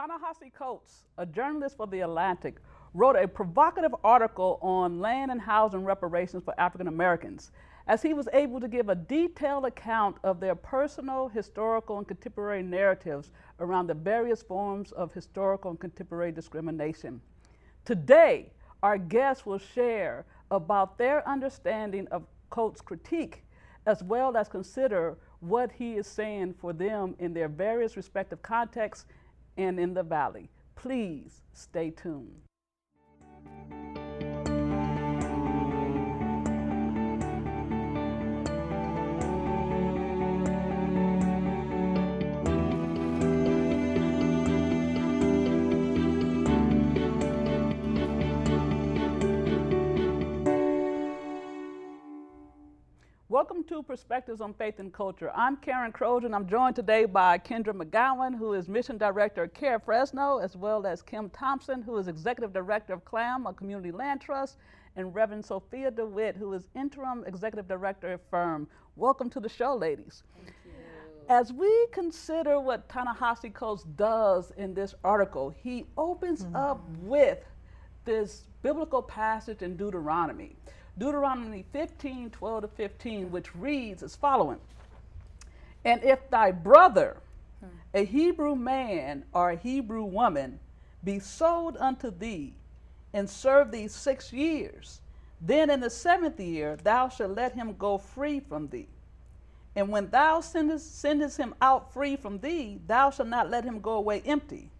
Ta-Nehisi Coates, a journalist for The Atlantic, wrote a provocative article on land and housing reparations for African Americans, as he was able to give a detailed account of their personal, historical, and contemporary narratives around the various forms of historical and contemporary discrimination. Today, our guests will share about their understanding of Coates' critique, as well as consider what he is saying for them in their various respective contexts and in the Valley. Please stay tuned. Welcome to Perspectives on Faith and Culture. I'm Karen Crozier, and I'm joined today by Kendra McGowan, who is Mission Director at CARE Fresno, as well as Kim Thompson, who is Executive Director of CLAM, a Community Land Trust, and Reverend Sophia DeWitt, who is Interim Executive Director at FIRM. Welcome to the show, ladies. Thank you. As we consider what Ta-Nehisi Coates does in this article, he opens up with this biblical passage in Deuteronomy. Deuteronomy 15, 12 to 15, which reads as following. And if thy brother, a Hebrew man or a Hebrew woman, be sold unto thee, and serve thee 6 years, then in the 7th year thou shalt let him go free from thee. And when thou sendest him out free from thee, thou shalt not let him go away empty.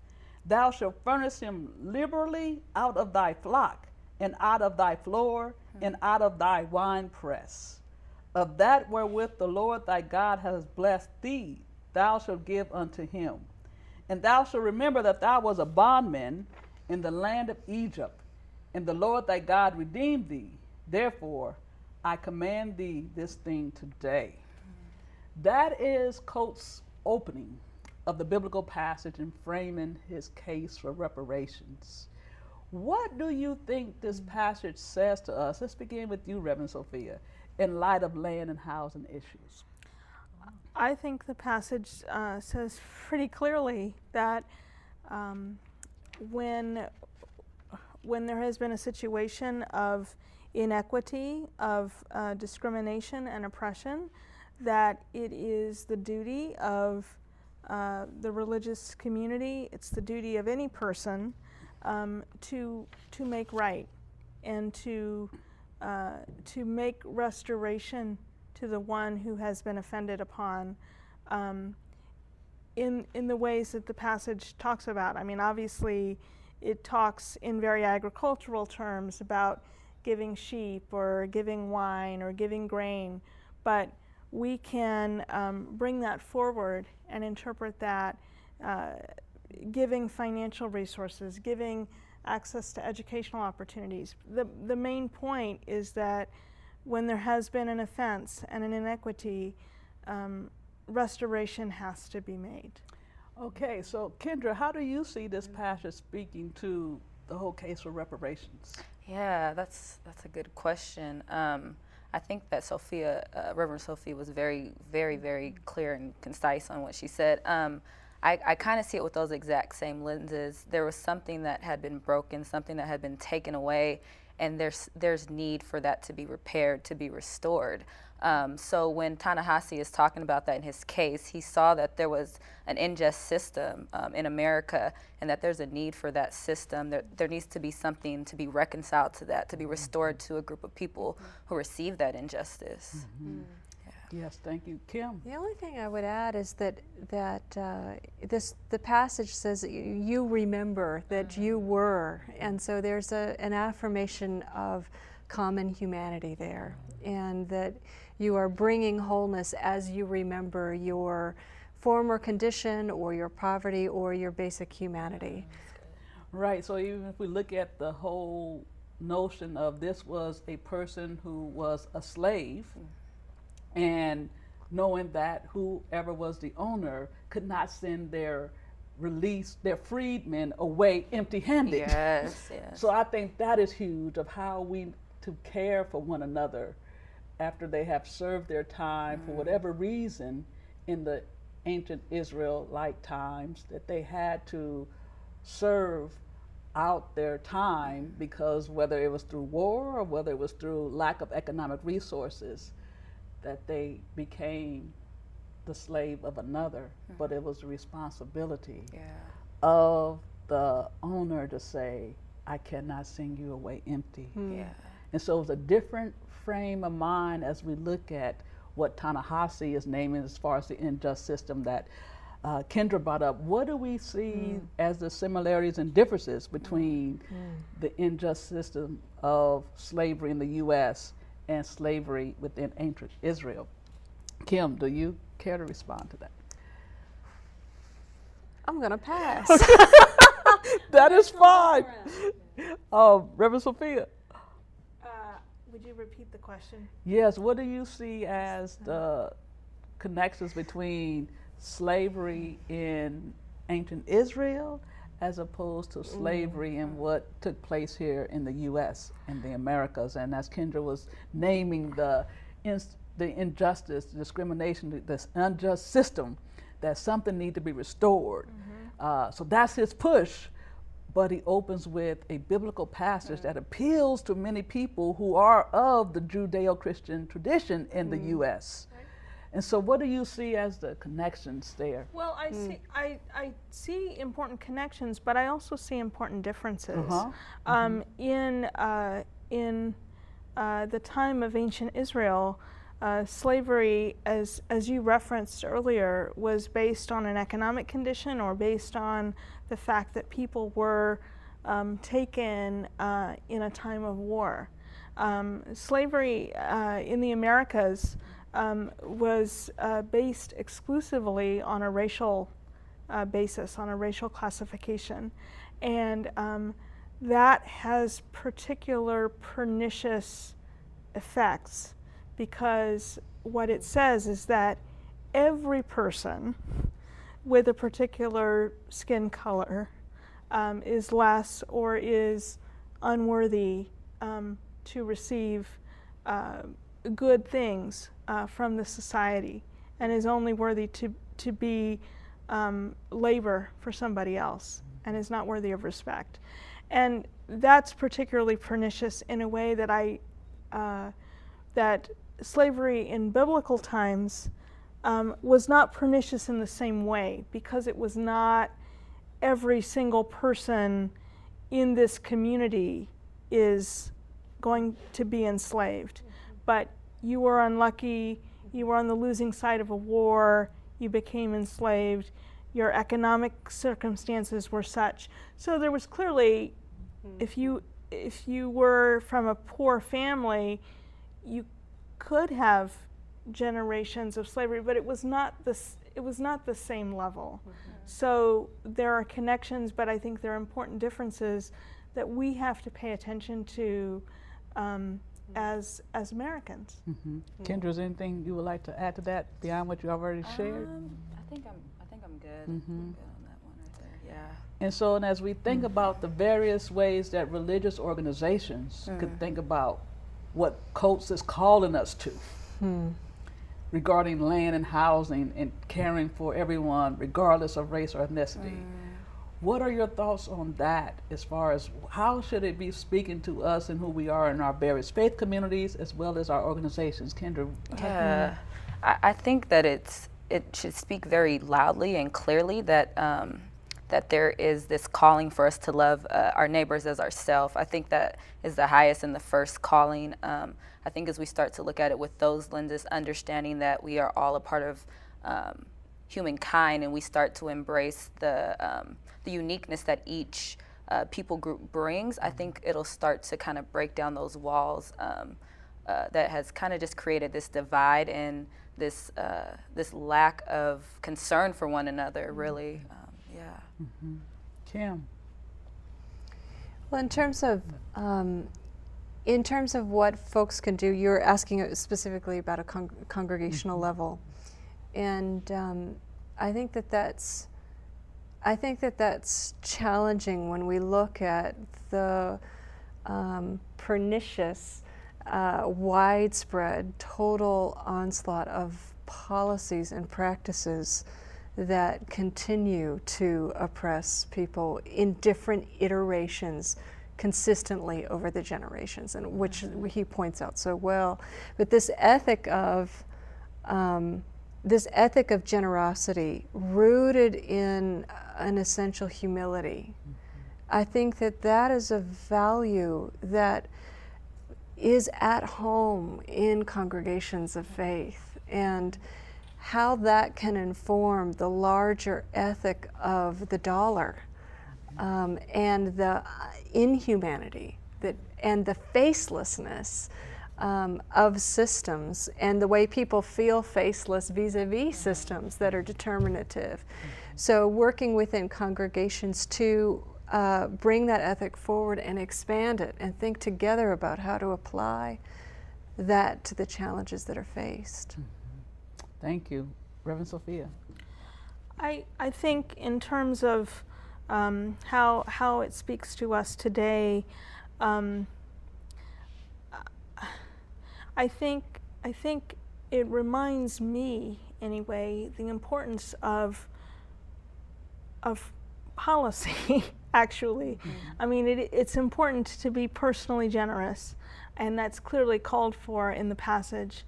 Thou shalt furnish him liberally out of thy flock, and out of thy floor, and out of thy winepress. Of that wherewith the Lord thy God has blessed thee, thou shalt give unto him. And thou shalt remember that thou was a bondman in the land of Egypt, and the Lord thy God redeemed thee. Therefore, I command thee this thing today. That is Coates' opening of the biblical passage and framing his case for reparations. What do you think this passage says to us? Let's begin with you, Reverend Sophia, in light of land and housing issues. I think the passage says pretty clearly that when there has been a situation of inequity, of discrimination and oppression, that it is the duty of the religious community, it's the duty of any person to make right and to make restoration to the one who has been offended upon in the ways that the passage talks about. I mean, obviously, it talks in very agricultural terms about giving sheep or giving wine or giving grain, but we can bring that forward and interpret that giving financial resources, giving access to educational opportunities. The main point is that when there has been an offense and an inequity, restoration has to be made. Okay, so Kendra, how do you see this passage speaking to the whole case for reparations? Yeah, that's a good question. I think that Reverend Sophia was very, very, very clear and concise on what she said. I kind of see it with those exact same lenses. There was something that had been broken, something that had been taken away, and there's need for that to be repaired, to be restored. So when Ta-Nehisi is talking about that in his case, he saw that there was an unjust system in America, and that there's a need for that system. There needs to be something to be reconciled to that, to be restored to a group of people who receive that injustice. Mm-hmm. Yes, thank you. Kim? The only thing I would add is that the passage says that you remember that you were, and so there's an affirmation of common humanity there, and that you are bringing wholeness as you remember your former condition or your poverty or your basic humanity. Right, so even if we look at the whole notion of this was a person who was a slave, and knowing that whoever was the owner could not send their freedmen away empty-handed. Yes, yes. So I think that is huge of how we to care for one another after they have served their time for whatever reason in the ancient Israelite times, that they had to serve out their time, because whether it was through war or whether it was through lack of economic resources, that they became the slave of another, but it was the responsibility of the owner to say, I cannot send you away empty. And so it was a different frame of mind as we look at what Ta-Nehisi is naming as far as the unjust system that Kendra brought up. What do we see as the similarities and differences between the unjust system of slavery in the U.S. and slavery within ancient Israel? Kim, do you care to respond to that? I'm going to pass. That is fine. Reverend Sophia. Would you repeat the question? Yes, what do you see as the connections between slavery in ancient Israel as opposed to slavery in what took place here in the U.S. and the Americas? And as Kendra was naming the injustice, the discrimination, this unjust system, that something needs to be restored. So that's his push, but he opens with a biblical passage that appeals to many people who are of the Judeo-Christian tradition in the U.S. And so what do you see as the connections there? Well, I see important connections, but I also see important differences. In the time of ancient Israel, slavery, as you referenced earlier, was based on an economic condition or based on the fact that people were taken in a time of war. Slavery in the Americas was based exclusively on a racial basis, on a racial classification. And that has particular pernicious effects, because what it says is that every person with a particular skin color is less or is unworthy to receive good things from the society, and is only worthy to be labor for somebody else, and is not worthy of respect. And that's particularly pernicious in a way that that slavery in biblical times was not pernicious in the same way, because it was not every single person in this community is going to be enslaved. But you were unlucky, you were on the losing side of a war, you became enslaved, your economic circumstances were such. So there was clearly, if you were from a poor family, you could have generations of slavery, but it was not the same level. So there are connections, but I think there are important differences that we have to pay attention to as Americans. Kendra, is there anything you would like to add to that beyond what you already shared? I think I'm good. I'm good on that one right there. Yeah. And so, and as we think about the various ways that religious organizations could think about what Coates is calling us to regarding land and housing and caring for everyone regardless of race or ethnicity. What are your thoughts on that, as far as how should it be speaking to us and who we are in our various faith communities as well as our organizations? Kendra? Yeah, I think that it should speak very loudly and clearly that that there is this calling for us to love our neighbors as ourselves. I think that is the highest and the first calling. I think as we start to look at it with those lenses, understanding that we are all a part of humankind, and we start to embrace the uniqueness that each people group brings, I think it'll start to kind of break down those walls that has kind of just created this divide and this lack of concern for one another, really. Kim? Well, in terms of what folks can do, you're asking specifically about a congregational level, and I think that that's challenging when we look at the pernicious, widespread, total onslaught of policies and practices that continue to oppress people in different iterations consistently over the generations, and which he points out so well. But this ethic of generosity rooted in an essential humility, I think that is a value that is at home in congregations of faith, and how that can inform the larger ethic of the dollar, and the inhumanity and the facelessness of systems, and the way people feel faceless vis-a-vis systems that are determinative. So working within congregations to bring that ethic forward and expand it and think together about how to apply that to the challenges that are faced. Thank you. Reverend Sophia. I think in terms of how it speaks to us today, I think it reminds me, anyway, the importance of policy. Actually, I mean, it's important to be personally generous, and that's clearly called for in the passage.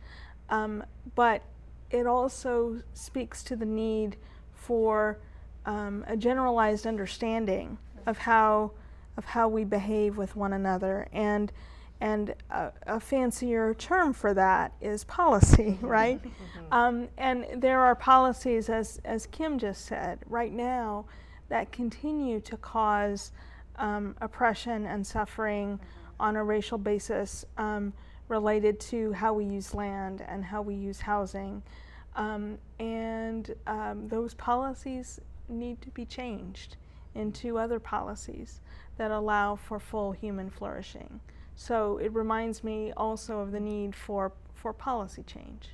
But it also speaks to the need for a generalized understanding of how we behave with one another, and a fancier term for that is policy, right? And there are policies, as Kim just said, right now, that continue to cause oppression and suffering on a racial basis, related to how we use land and how we use housing. And those policies need to be changed into other policies that allow for full human flourishing. So it reminds me also of the need for policy change.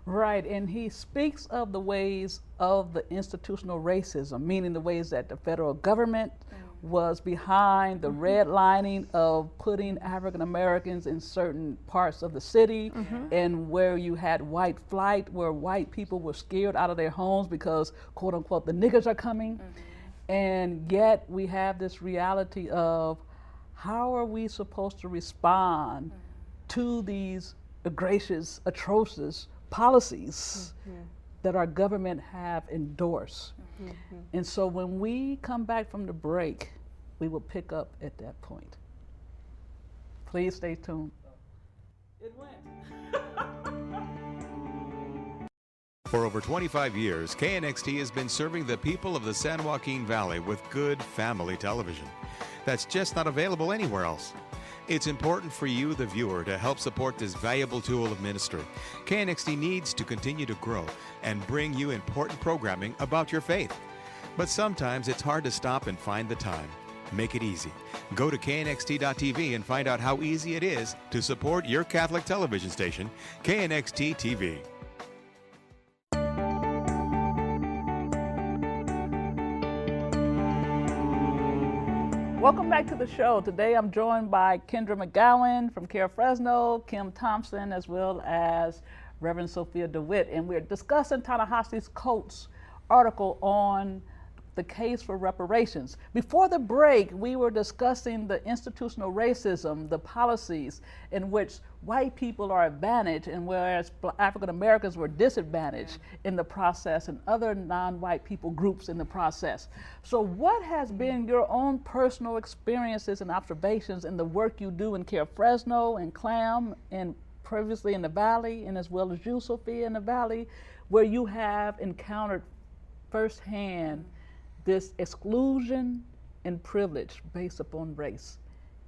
Right, and he speaks of the ways of the institutional racism, meaning the ways that the federal government was behind the redlining of putting African Americans in certain parts of the city, and where you had white flight, where white people were scared out of their homes because, quote unquote, the niggers are coming. And yet we have this reality of how are we supposed to respond to these atrocious policies that our government have endorsed. And so when we come back from the break, we will pick up at that point. Please stay tuned. It went. For over 25 years, KNXT has been serving the people of the San Joaquin Valley with good family television that's just not available anywhere else. It's important for you, the viewer, to help support this valuable tool of ministry. KNXT needs to continue to grow and bring you important programming about your faith. But sometimes it's hard to stop and find the time. Make it easy. Go to KNXT.TV and find out how easy it is to support your Catholic television station, KNXT TV. Welcome back to the show. Today I'm joined by Kendra McGowan from Care Fresno, Kim Thompson, as well as Reverend Sophia DeWitt, and we're discussing Ta-Nehisi Coates' article on the case for reparations. Before the break, we were discussing the institutional racism, the policies in which white people are advantaged, and whereas African Americans were disadvantaged in the process, and other non-white people groups in the process. So what has been your own personal experiences and observations in the work you do in Care Fresno and Clam, and previously in the Valley, and as well as you, Sophia, in the Valley, where you have encountered firsthand this exclusion and privilege based upon race?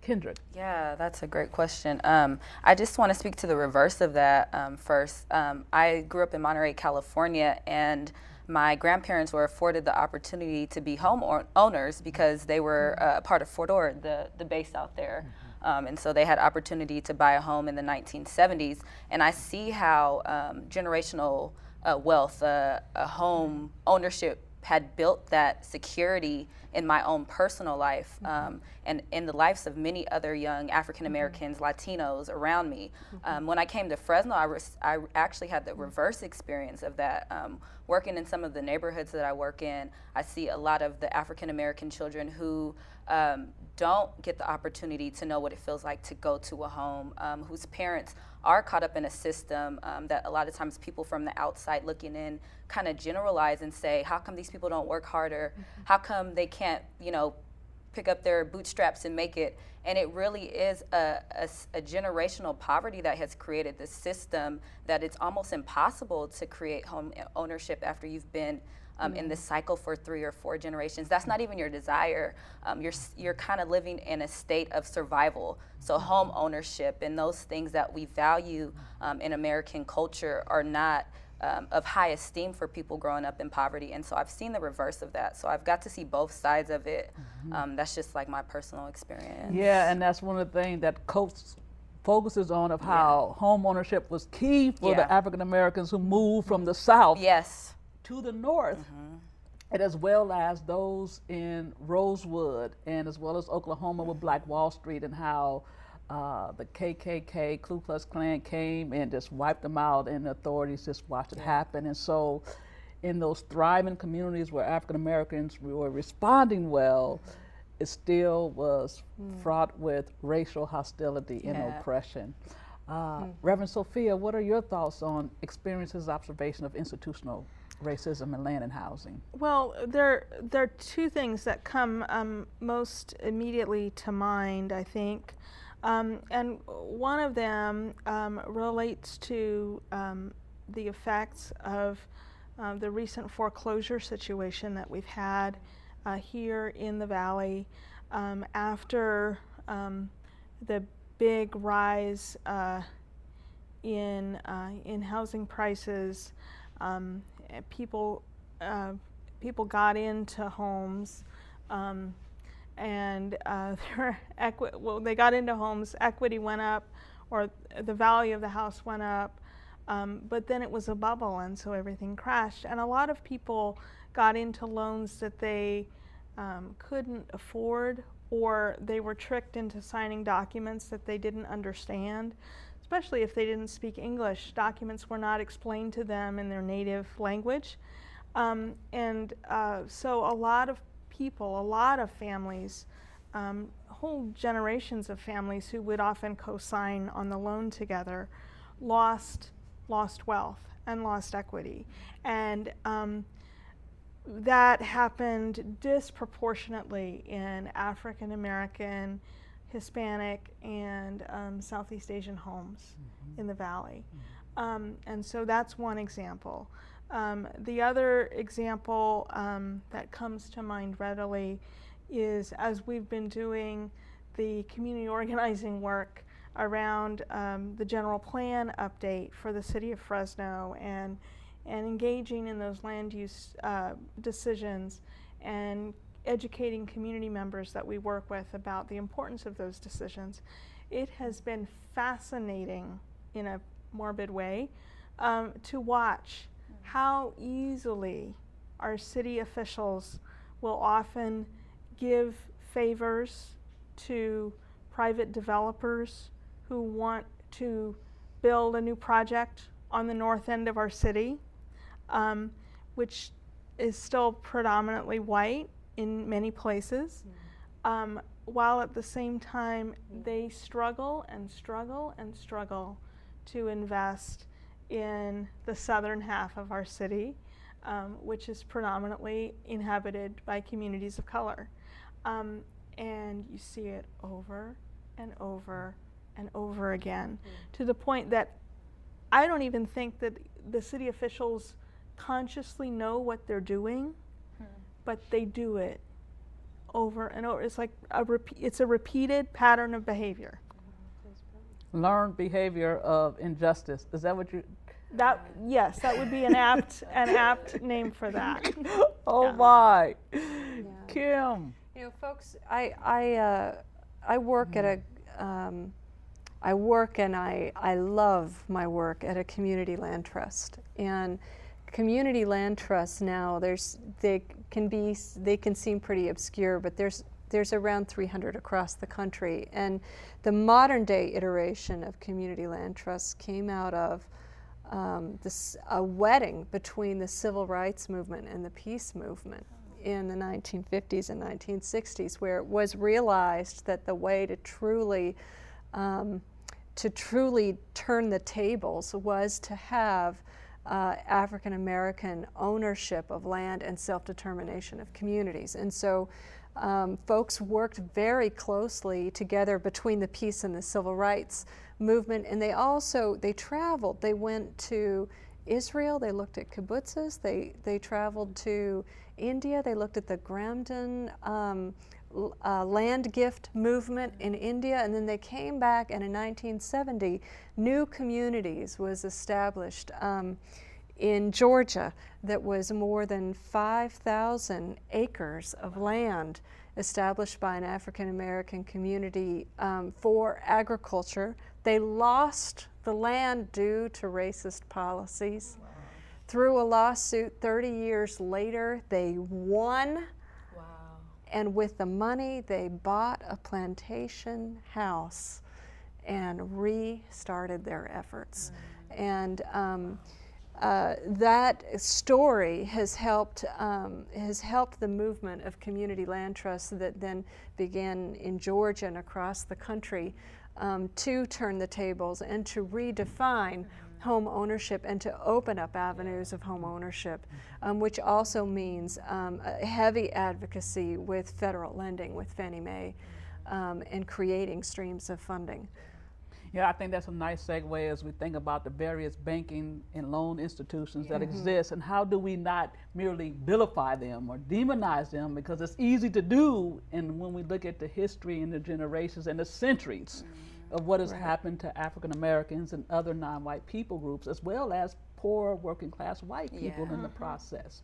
Kendrick. Yeah, that's a great question. I just want to speak to the reverse of that first. I grew up in Monterey, California, and my grandparents were afforded the opportunity to be homeowners because they were part of Fort Ord, the base out there. And so they had opportunity to buy a home in the 1970s. And I see how generational wealth, a home ownership had built that security in my own personal life, and in the lives of many other young African Americans, Latinos around me. When I came to Fresno, I actually had the reverse experience of that. Working in some of the neighborhoods that I work in, I see a lot of the African American children who don't get the opportunity to know what it feels like to go to a home, whose parents are caught up in a system that a lot of times people from the outside looking in kind of generalize and say, how come these people don't work harder? How come they can't, pick up their bootstraps and make it? And it really is a generational poverty that has created this system that it's almost impossible to create home ownership after you've been in this cycle for 3 or 4 generations. That's not even your desire. You're kind of living in a state of survival. So home ownership and those things that we value in American culture are not of high esteem for people growing up in poverty. And so I've seen the reverse of that. So I've got to see both sides of it. That's just like my personal experience. Yeah, and that's one of the things that Coates focuses on, of how home ownership was key for the African Americans who moved from the South to the North, and as well as those in Rosewood, and as well as Oklahoma with Black Wall Street, and how the KKK, Ku Klux Klan came and just wiped them out, and the authorities just watched it happen. And so in those thriving communities where African Americans were responding well, it still was fraught with racial hostility and oppression. Reverend Sophia, what are your thoughts on experiences, observation of institutional racism in land and housing? Well, there are 2 things that come most immediately to mind, I think. And one of them relates to the effects of the recent foreclosure situation that we've had here in the Valley after the big rise in housing prices. People got into homes. And they got into homes, equity went up, or the value of the house went up, but then it was a bubble, and so everything crashed. And a lot of people got into loans that they couldn't afford, or they were tricked into signing documents that they didn't understand, especially if they didn't speak English. Documents were not explained to them in their native language. So a lot of people, a lot of families, whole generations of families who would often co-sign on the loan together, lost wealth and lost equity. And that happened disproportionately in African American, Hispanic, and Southeast Asian homes in the Valley. And so that's one example. The other example that comes to mind readily is, as we've been doing the community organizing work around the general plan update for the city of Fresno, and engaging in those land use decisions, and educating community members that we work with about the importance of those decisions, it has been fascinating in a morbid way to watch how easily our city officials will often give favors to private developers who want to build a new project on the north end of our city, which is still predominantly white in many places, while at the same time they struggle and struggle and struggle to invest in the southern half of our city, which is predominantly inhabited by communities of color. And you see it over and over and over again, to the point that I don't even think that the city officials consciously know what they're doing, but they do it over and over. It's like it's a repeated pattern of behavior. Learned behavior of injustice. Is that what you? Yes, that would be an apt name for that. Oh my, Kim. Folks, I work at I work and I love my work at a community land trust. And community land trusts now, they can seem pretty obscure, but there's around 300 across the country. And the modern day iteration of community land trusts came out of a wedding between the civil rights movement and the peace movement in the 1950s and 1960s, where it was realized that the way to truly turn the tables was to have African American ownership of land and self-determination of communities. And so folks worked very closely together between the peace and the civil rights movement, and they traveled. They went to Israel, they looked at kibbutzes, they traveled to India, they looked at the Gramden land gift movement in India, and then they came back, and in 1970 New Communities was established in Georgia that was more than 5,000 acres of land established by an African American community for agriculture. They lost the land due to racist policies. Wow. Through a lawsuit 30 years later, they won. Wow. And with the money, they bought a plantation house and restarted their efforts. And that story has helped the movement of community land trusts that then began in Georgia and across the country to turn the tables and to redefine home ownership and to open up avenues of home ownership, which also means a heavy advocacy with federal lending, with Fannie Mae, and creating streams of funding. Yeah, I think that's a nice segue as we think about the various banking and loan institutions that exist, and how do we not merely vilify them or demonize them, because it's easy to do, and when we look at the history and the generations and the centuries of what has happened to African Americans and other non-white people groups, as well as poor working class white people in the process.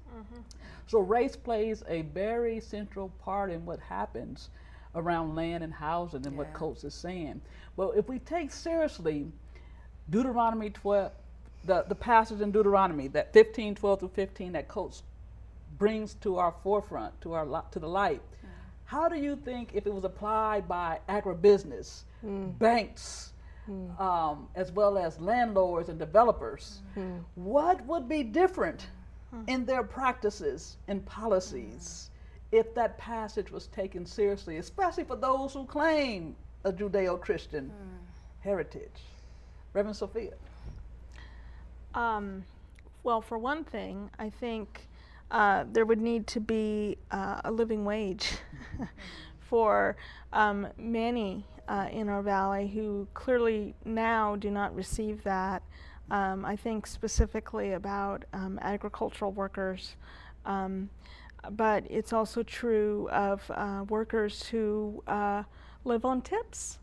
So race plays a very central part in what happens around land and housing and what Coates is saying. Well, if we take seriously Deuteronomy 12, the passage in Deuteronomy, that 15:12 through 15 that Coates brings to our forefront, to the light, how do you think, if it was applied by agribusiness, banks, as well as landlords and developers, what would be different in their practices and policies if that passage was taken seriously, especially for those who claim a Judeo-Christian heritage? Reverend Sophia. Well, for one thing, I think there would need to be a living wage for many in our valley who clearly now do not receive that. I think specifically about agricultural workers, but it's also true of workers who live on tips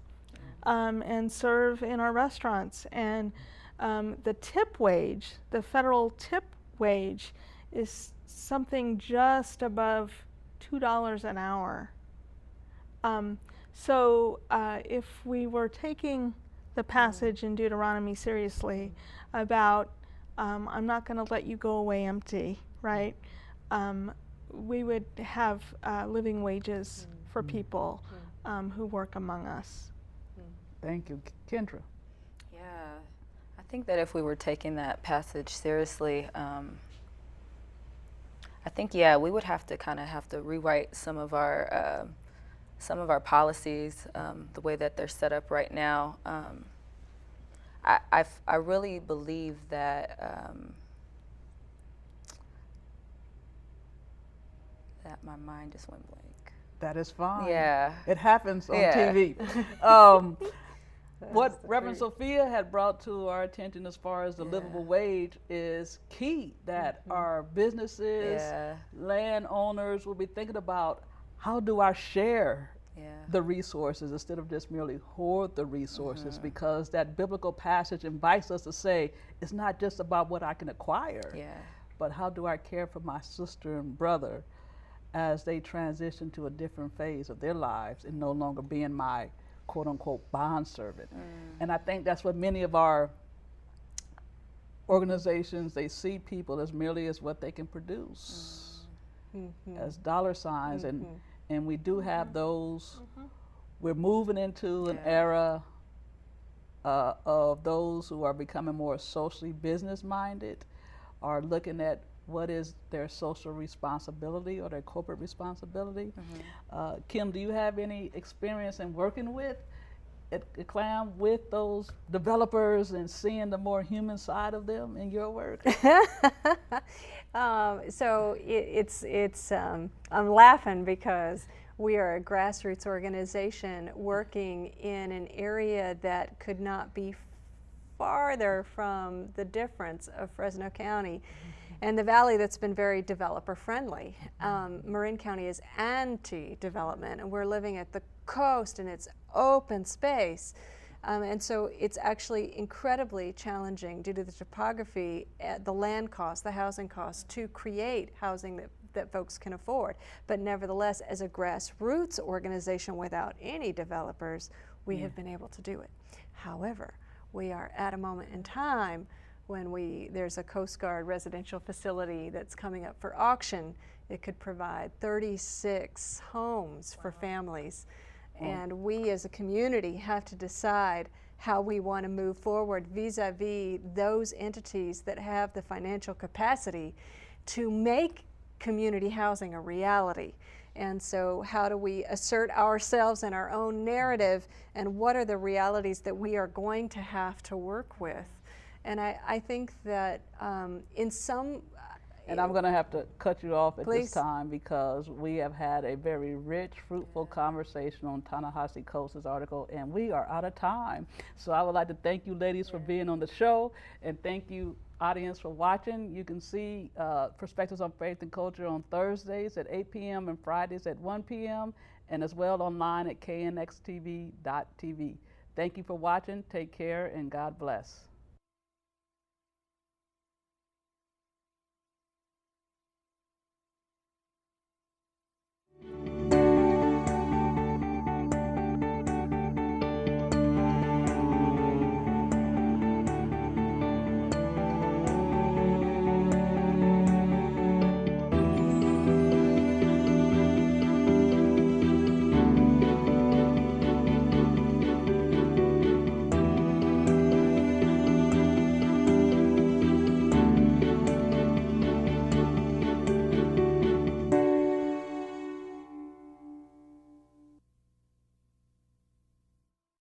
and serve in our restaurants. And the tip wage, the federal tip wage, is something just above $2 an hour. So if we were taking the passage in Deuteronomy seriously about I'm not going to let you go away empty, right? We would have living wages for people who work among us. Thank you. Kendra. Yeah, I think that if we were taking that passage seriously, I think, we would have to rewrite some of our policies, the way that they're set up right now. I really believe that that my mind just went blank. That is fine. Yeah. It happens on TV. What Reverend Sophia had brought to our attention as far as the livable wage is key, that our businesses, landowners will be thinking about, how do I share the resources instead of just merely hoard the resources, because that biblical passage invites us to say, it's not just about what I can acquire, but how do I care for my sister and brother as they transition to a different phase of their lives and no longer being my quote-unquote bondservant. And I think that's what many of our organizations, they see people as merely as what they can produce. as dollar signs, and we do have those. We're moving into an era of those who are becoming more socially business minded, are looking at what is their social responsibility or their corporate responsibility. Kim, do you have any experience in working with at CLAM with those developers and seeing the more human side of them in your work? So I'm laughing because we are a grassroots organization working in an area that could not be farther from the difference of Fresno County and the valley that's been very developer friendly. Marin County is anti-development, and we're living at the coast and it's open space. And so it's actually incredibly challenging due to the topography, the land costs, the housing costs, to create housing that folks can afford. But nevertheless, as a grassroots organization without any developers, we have been able to do it. However, we are at a moment in time when there's a Coast Guard residential facility that's coming up for auction. It could provide 36 homes for families. And we as a community have to decide how we want to move forward vis-a-vis those entities that have the financial capacity to make community housing a reality. And so how do we assert ourselves in our own narrative, and what are the realities that we are going to have to work with? And I think that in some... And I'm going to have to cut you off at Please. this time because we have had a very rich, fruitful conversation on Ta-Nehisi Coates' article, and we are out of time. So I would like to thank you ladies for being on the show, and thank you audience for watching. You can see Perspectives on Faith and Culture on Thursdays at 8 p.m. and Fridays at 1 p.m. and as well online at knxtv.tv. Thank you for watching. Take care and God bless.